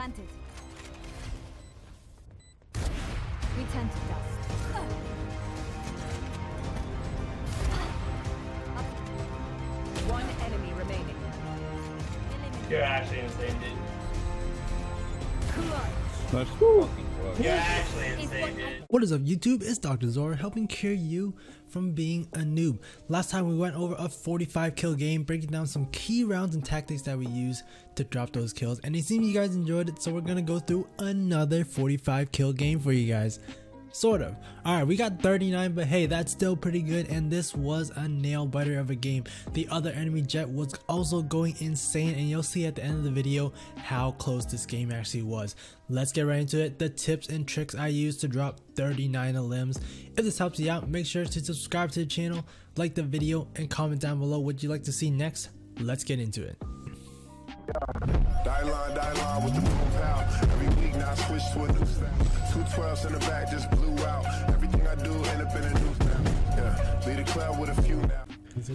planted. We turn to dust. One enemy remaining. You're actually insane, dude. Let's fucking work. You're actually insane, dude. What is up, YouTube? It's Dr. Zora helping cure you from being a noob. Last time we went over a 45 kill game, breaking down some key rounds and tactics that we use to drop those kills, and it seems you guys enjoyed it, so we're gonna go through another 45 kill game for you guys. Sort of. Alright, we got 39, but hey, that's still pretty good, and this was a nail biter of a game. The other enemy Jett was also going insane, and you'll see at the end of the video how close this game actually was. Let's get right into it. The tips and tricks I used to drop 39 limbs. If this helps you out, make sure to subscribe to the channel, like the video, and comment down below what you'd like to see next. Let's get into it. Die line with the boom pow. Every week now I switch to a new sound. 212s in the back just blew out. Everything I do end up in a new sound. Yeah, lead a club with a few now.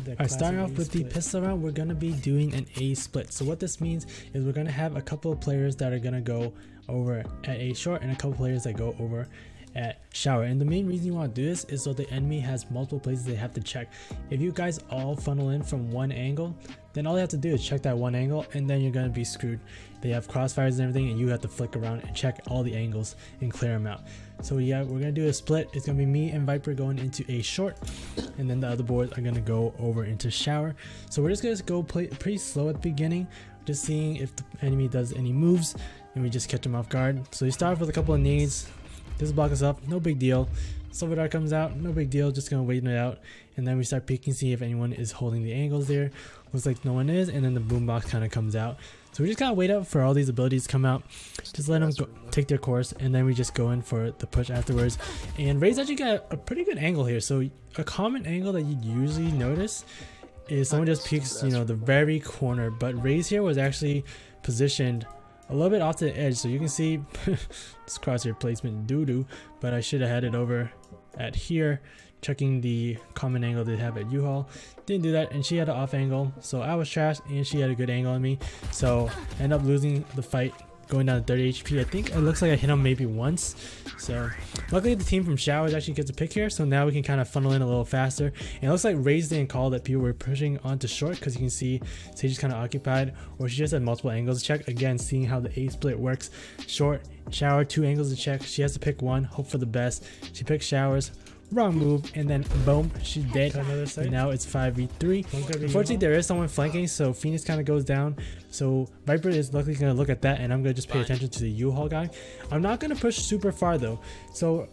Alright, starting off with the pistol round, we're going to be doing an A split. So what this means is we're going to have a couple of players that are going to go over at A short and a couple players that go over at shower. And the main reason you want to do this is so the enemy has multiple places they have to check. If you guys all funnel in from one angle, then all you have to do is check that one angle, and then you're going to be screwed. They have crossfires and everything, and you have to flick around and check all the angles and clear them out. So yeah, we're going to do a split. It's going to be me and Viper going into A short, and then the other boys are going to go over into shower. So we're just going to go play pretty slow at the beginning, just seeing if the enemy does any moves, and we just catch them off guard. So you start off with a couple of nades. This block us up, no big deal. Silver dart comes out, no big deal, just gonna wait it out. And then we start peeking, see if anyone is holding the angles there. Looks like no one is, and then the boombox kind of comes out. So we just gotta wait up for all these abilities to come out. Just let them go, take their course, and then we just go in for the push afterwards. And Ray's actually got a pretty good angle here. So a common angle that you'd usually notice is someone just peeks, you know, the very corner. But Ray's here was actually positioned a little bit off to the edge, so you can see this crosshair placement doo-doo, but I should have had it over at here, checking the common angle they have at U-Haul. Didn't do that, and she had an off angle, so I was trash, and she had a good angle on me, so I ended up losing the fight, going down to 30 HP. I think it looks like I hit him maybe once. So luckily the team from Showers actually gets a pick here, so now we can kind of funnel in a little faster. And it looks like Ray's didn't call that people were pushing onto short, because you can see Sage is kind of occupied, or she just had multiple angles to check. Again, seeing how the A split works. Short, shower, 2 angles to check. She has to pick one, hope for the best. She picks Showers. Wrong move, and then boom, she's dead. And now it's 5v3. Unfortunately, there is someone flanking, so Phoenix kind of goes down. So Viper is luckily going to look at that, and I'm going to just pay attention to the U-Haul guy. I'm not going to push super far though. So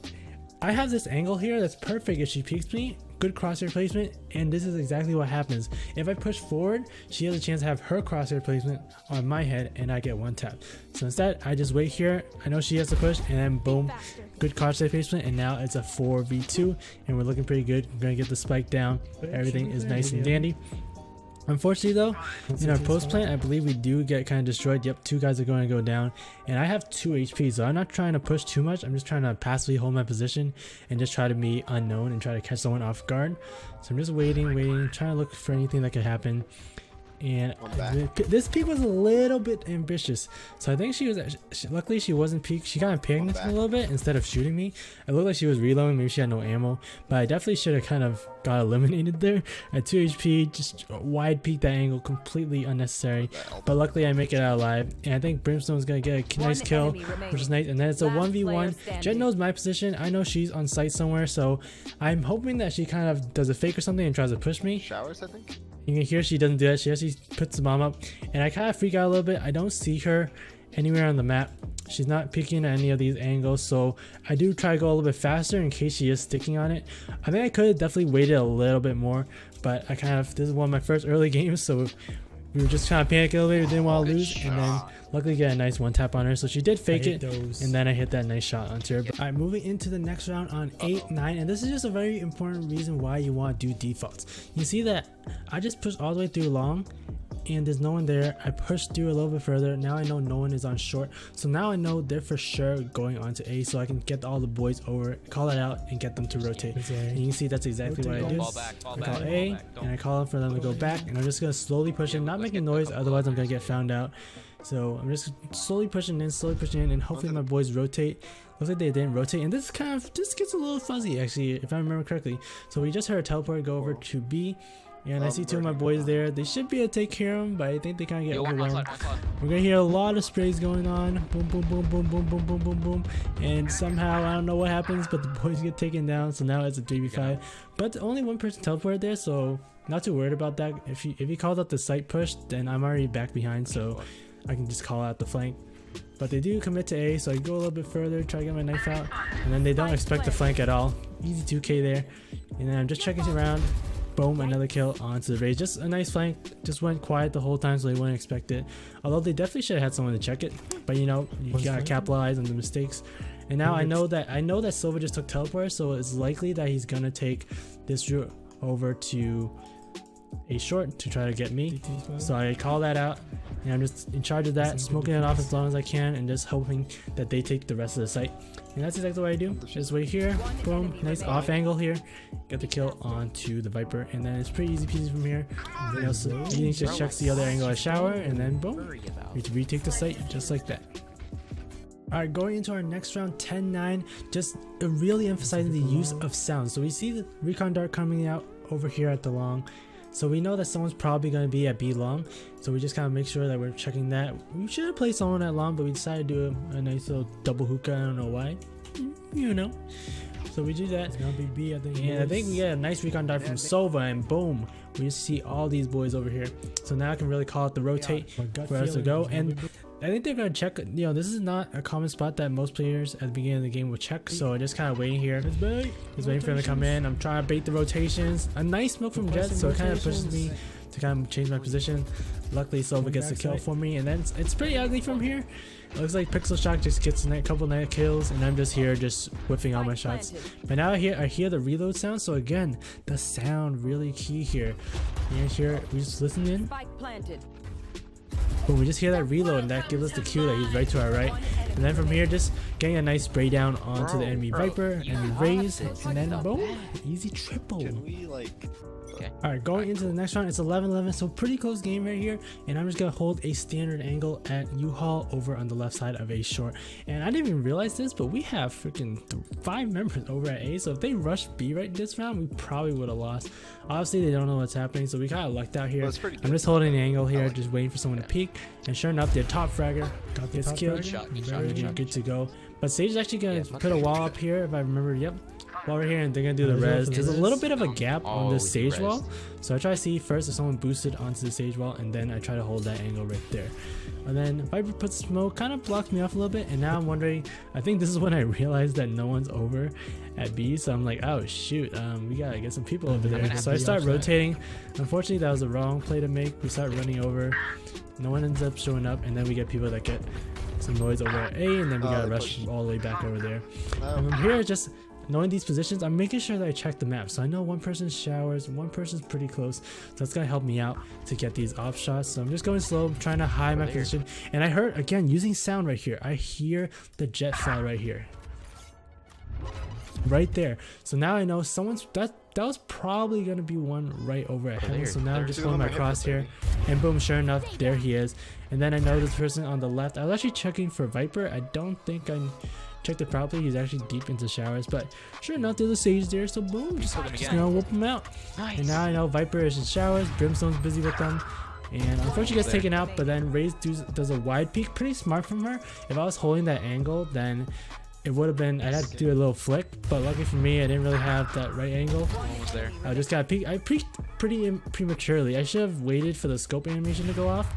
I have this angle here that's perfect if she peeks me. Good crosshair placement, and this is exactly what happens. If I push forward, she has a chance to have her crosshair placement on my head, and I get one tap. So instead, I just wait here. I know she has to push, and then boom, good crosshair placement, and now it's a 4v2, and we're looking pretty good. We're gonna get the spike down. Everything is nice and dandy. Unfortunately though, in our post plant, I believe we do get kind of destroyed. Yep, 2 guys are going to go down, and I have 2 HP, so I'm not trying to push too much. I'm just trying to passively hold my position and just try to be unknown and try to catch someone off guard. So I'm just waiting, trying to look for anything that could happen. And this peek was a little bit ambitious, so I think luckily she wasn't peeked. She kind of panicked a little bit instead of shooting me. It looked like she was reloading, maybe she had no ammo, but I definitely should have kind of got eliminated there at 2 HP. Just wide peek that angle, completely unnecessary, but luckily I make it out alive. And I think Brimstone's gonna get a nice kill, which is nice. And then it's a 1v1. Jett knows my position. I know she's on site somewhere, so I'm hoping that she kind of does a fake or something and tries to push me. Showers, I think. You can hear she doesn't do that. She actually puts the bomb up, and I kind of freak out a little bit. I don't see her anywhere on the map. She's not peeking at any of these angles, so I do try to go a little bit faster in case she is sticking on it. I think I could have definitely waited a little bit more, but I kind of, this is one of my first early games, so we were just kind of panicking a little bit. We didn't want to lose, and then luckily get a nice one tap on her. So she did fake it, and then I hit that nice shot onto her. All right, moving into the next round on 8-9, and this is just a very important reason why you want to do defaults. You see that I just pushed all the way through long, and there's no one there. I pushed through a little bit further. Now I know no one is on short, so now I know they're for sure going on to A, so I can get all the boys over, call it out, and get them to rotate. And you can see that's exactly what I do. I call A, and I call for them to go back, and I'm just gonna slowly push in, not making noise, otherwise I'm gonna get found out. So I'm just slowly pushing in, and hopefully my boys rotate. Looks like they didn't rotate, and this gets a little fuzzy actually, if I remember correctly. So we just heard a teleport go over to B, and I see two of my boys there. They should be able to take care of them, but I think they kind of get overwhelmed. We're gonna hear a lot of sprays going on, boom, boom, boom, boom, boom, boom, boom, boom, boom, and somehow I don't know what happens, but the boys get taken down. So now it's a 3v5, but only one person teleported there, so not too worried about that. If he calls out the site push, then I'm already back behind, so I can just call out the flank. But they do commit to A, so I go a little bit further, try to get my knife out, and then they don't expect the flank at all. Easy 2k there, and then I'm just checking around. Boom, another kill onto the raise. Just a nice flank, just went quiet the whole time so they wouldn't expect it. Although they definitely should have had someone to check it, but you know, you gotta capitalize on the mistakes. And now I know that Sova just took teleport, so it's likely that he's gonna take this route over to A short to try to get me. So I call that out, and I'm just in charge of that, smoking it off as long as I can, and just hoping that they take the rest of the site. And that's exactly what I do. Just wait here, boom, nice off angle here, get the kill onto the Viper, and then it's pretty easy peasy from here. And also, he just checks the other angle at shower, and then boom, we retake the site just like that. Alright, going into our next round, 10-9, just really emphasizing the use of sound. So we see the recon dart coming out over here at the long. So we know that someone's probably going to be at B long, so we just kind of make sure that we're checking that. We should have played someone at long, but we decided to do a nice little double hookah. I don't know why, you know. So we do that. It's gonna be B, I think. And I think we get a nice recon dart from Sova, and boom, we just see all these boys over here. So now I can really call it the rotate for us to go. And I think they're gonna check. You know, this is not a common spot that most players at the beginning of the game will check. So I'm just kind of waiting here. Just waiting for them to come in. I'm trying to bait the rotations. A nice smoke from Jett, so it kind of pushes me to kind of change my position. Luckily, Sova gets the kill for me, and then it's pretty ugly from here. It looks like Pixel Shock just gets a couple night kills, and I'm just here just whipping all my shots. But now I hear the reload sound. So again, the sound really key here. You hear, we just listen in. But we just hear that reload, and that gives us the cue that he's right to our right. And then from here, just getting a nice spray down onto the enemy Viper, enemy raise, and then boom, easy triple. Okay. Alright, going into the next round, it's 11-11, so pretty close game right here, and I'm just gonna hold a standard angle at U-Haul over on the left side of A short. And I didn't even realize this, but we have freaking 5 members over at A, so if they rushed B right this round, we probably would have lost. Obviously, they don't know what's happening, so we kind of lucked out here. I'm just holding the angle here, just waiting for someone to peek, and sure enough, their top fragger gets killed. Very good to go. But Sage is actually gonna put a wall up here, if I remember. Yep. While we're here, and they're gonna do the res. There's a little bit of a gap on the Sage wall, so I try to see first if someone boosted onto the Sage wall, and then I try to hold that angle right there. And then Viper puts smoke, kind of blocks me off a little bit, and now I'm wondering, I think this is when I realized that no one's over at B, so I'm like, oh shoot, we gotta get some people over there. So I start rotating. Unfortunately, that was the wrong play to make. We start running over, no one ends up showing up, and then we get people that get some noise over at A, and then we gotta rush all the way back over there. And from here, just knowing these positions, I'm making sure that I check the map. So I know one person showers, one person's pretty close. So that's gonna help me out to get these off shots. So I'm just going slow, I'm trying to hide my position. And I heard, again, using sound right here, I hear the Jett fly right here. Right there. So now I know someone's, that was probably gonna be one right over at heaven. So now I'm just holding my crosshair, and boom, sure enough, there he is. And then I know this person on the left. I was actually checking for Viper. I don't think I checked it properly. He's actually deep into showers, but sure enough, there's a Sage there, so boom, just gonna whoop him out. And now I know Viper is in showers, Brimstone's busy with them, and unfortunately gets taken out. But then Raze does a wide peek, pretty smart from her. If I was holding that angle, then it would have been, I'd have to do a little flick, but lucky for me, I didn't really have that right angle. I just got peeked. I peeked pretty prematurely. I should have waited for the scope animation to go off,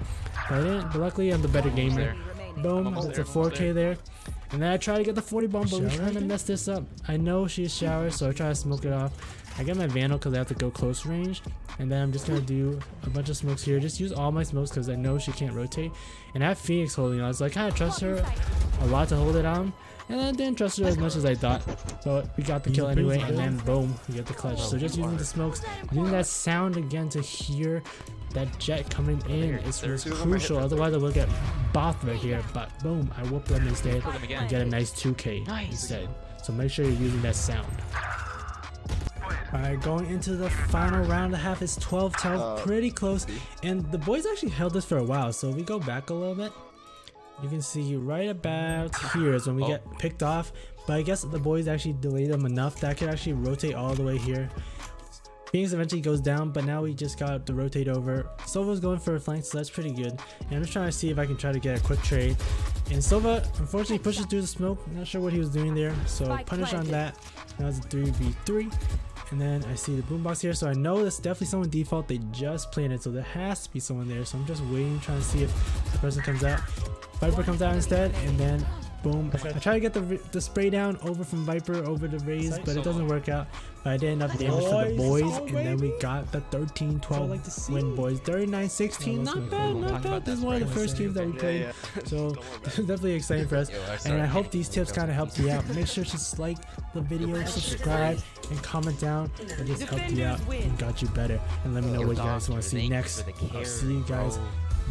but I didn't. But luckily, I'm the better gamer. Boom, that's a 4K there. And then I try to get the 40 bomb, but we're trying to mess this up. I know she's showers, so I try to smoke it off. I get my Vandal because I have to go close range. And then I'm just going to do a bunch of smokes here. Just use all my smokes because I know she can't rotate. And I have Phoenix holding on, so I kind of trust her a lot to hold it on. And I didn't trust her as much as I thought. So we got the kill anyway, and then boom, we get the clutch. So just using the smokes, using that sound again to hear that Jett coming in is crucial. Otherwise I will get both right here, but boom, I whoop them instead and get a nice 2k instead. So make sure you're using that sound. Alright, going into the final round of half is 12-12, pretty close, and the boys actually held this for a while, so we go back a little bit. You can see right about here is when we get picked off, but I guess the boys actually delayed them enough that I could actually rotate all the way here. Phoenix eventually goes down, but now we just got to rotate over. Sova's going for a flank, so that's pretty good. And I'm just trying to see if I can try to get a quick trade. And Sova unfortunately pushes through the smoke. Not sure what he was doing there, so punish on that. Now it's a 3v3. And then I see the boombox here, so I know that's definitely someone default. They just planted, so there has to be someone there. So I'm just waiting, trying to see if the person comes out. Viper comes out instead, and then boom. I try to get the spray down over from Viper over the Raze, but it doesn't work out. But I did enough damage for the boys, and then we got the 13-12 win, boys. 39-16, not bad, not bad. This is one of the first games that we played, so this is definitely exciting for us. And I hope these tips kind of helped you out. Make sure to like the video, subscribe, and comment down. It just helped you out and got you better. And let me know what you guys want to see next. I'll see you guys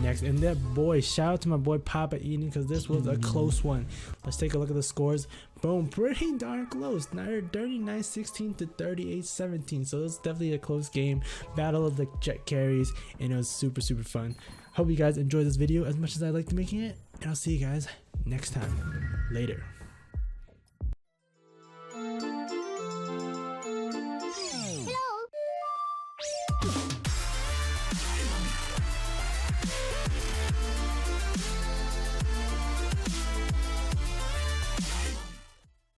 next. And that boy, shout out to my boy Papa Eden, because this was a close one. Let's take a look at the scores. Boom, pretty darn close. 39-16 to 38-17. So it's definitely a close game. Battle of the Jett carries, and it was super fun. Hope you guys enjoyed this video as much as I liked making it, and I'll see you guys next time. Later.